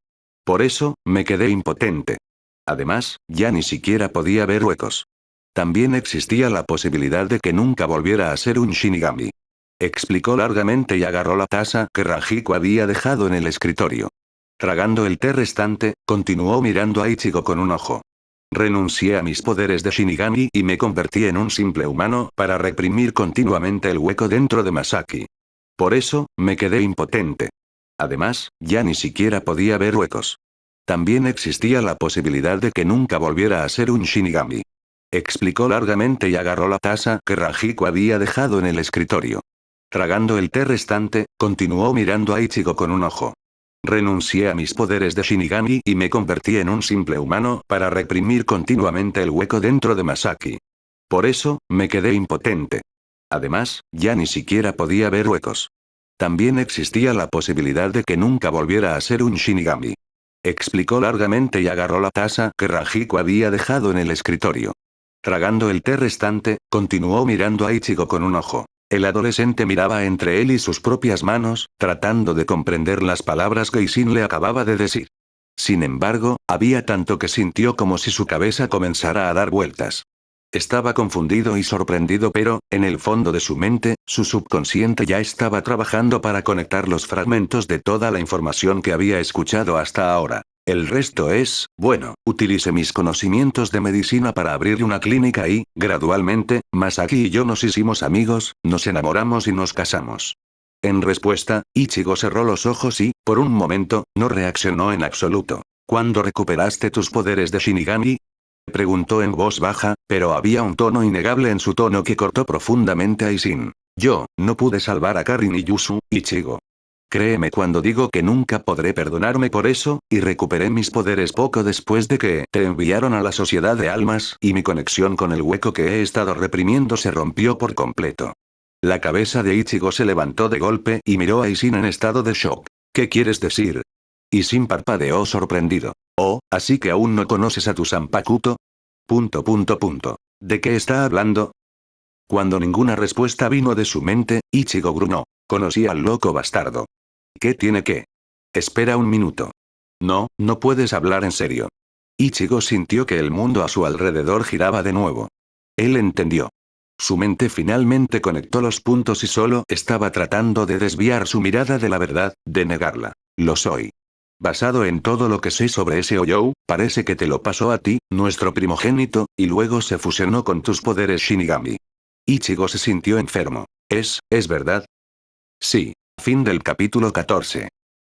Por eso, me quedé impotente. Además, ya ni siquiera podía ver huecos. También existía la posibilidad de que nunca volviera a ser un Shinigami. Explicó largamente y agarró la taza que Rajiko había dejado en el escritorio. Tragando el té restante, continuó mirando a Ichigo con un ojo. Renuncié a mis poderes de Shinigami y me convertí en un simple humano para reprimir continuamente el hueco dentro de Masaki. Por eso, me quedé impotente. Además, ya ni siquiera podía ver huecos. También existía la posibilidad de que nunca volviera a ser un Shinigami. Explicó largamente y agarró la taza que Rajiko había dejado en el escritorio. Tragando el té restante, continuó mirando a Ichigo con un ojo. Renuncié a mis poderes de Shinigami y me convertí en un simple humano para reprimir continuamente el hueco dentro de Masaki. Por eso, me quedé impotente. Además, ya ni siquiera podía ver huecos. También existía la posibilidad de que nunca volviera a ser un Shinigami. Explicó largamente y agarró la taza que Rajiko había dejado en el escritorio. Tragando el té restante, continuó mirando a Ichigo con un ojo. El adolescente miraba entre él y sus propias manos, tratando de comprender las palabras que Isin le acababa de decir. Sin embargo, había tanto que sintió como si su cabeza comenzara a dar vueltas. Estaba confundido y sorprendido, pero, en el fondo de su mente, su subconsciente ya estaba trabajando para conectar los fragmentos de toda la información que había escuchado hasta ahora. El resto es, bueno, utilicé mis conocimientos de medicina para abrir una clínica y, gradualmente, Masaki y yo nos hicimos amigos, nos enamoramos y nos casamos. En respuesta, Ichigo cerró los ojos y, por un momento, no reaccionó en absoluto. ¿Cuándo recuperaste tus poderes de Shinigami?, preguntó en voz baja, pero había un tono innegable en su tono que cortó profundamente a Isin. Yo, no pude salvar a Karin y Yusu, Ichigo. Créeme cuando digo que nunca podré perdonarme por eso, y recuperé mis poderes poco después de que te enviaron a la Sociedad de Almas, y mi conexión con el hueco que he estado reprimiendo se rompió por completo. La cabeza de Ichigo se levantó de golpe y miró a Isin en estado de shock. ¿Qué quieres decir? Isin parpadeó sorprendido. Oh, ¿así que aún no conoces a tu Zanpakuto? ¿De qué está hablando? Cuando ninguna respuesta vino de su mente, Ichigo gruñó. Conocí al loco bastardo. ¿Qué tiene que? Espera un minuto. No, no puedes hablar en serio. Ichigo sintió que el mundo a su alrededor giraba de nuevo. Él entendió. Su mente finalmente conectó los puntos y solo estaba tratando de desviar su mirada de la verdad, de negarla. Lo soy. Basado en todo lo que sé sobre ese Oyou, parece que te lo pasó a ti, nuestro primogénito, y luego se fusionó con tus poderes Shinigami. Ichigo se sintió enfermo. ¿Es verdad? Sí. Fin del capítulo 14.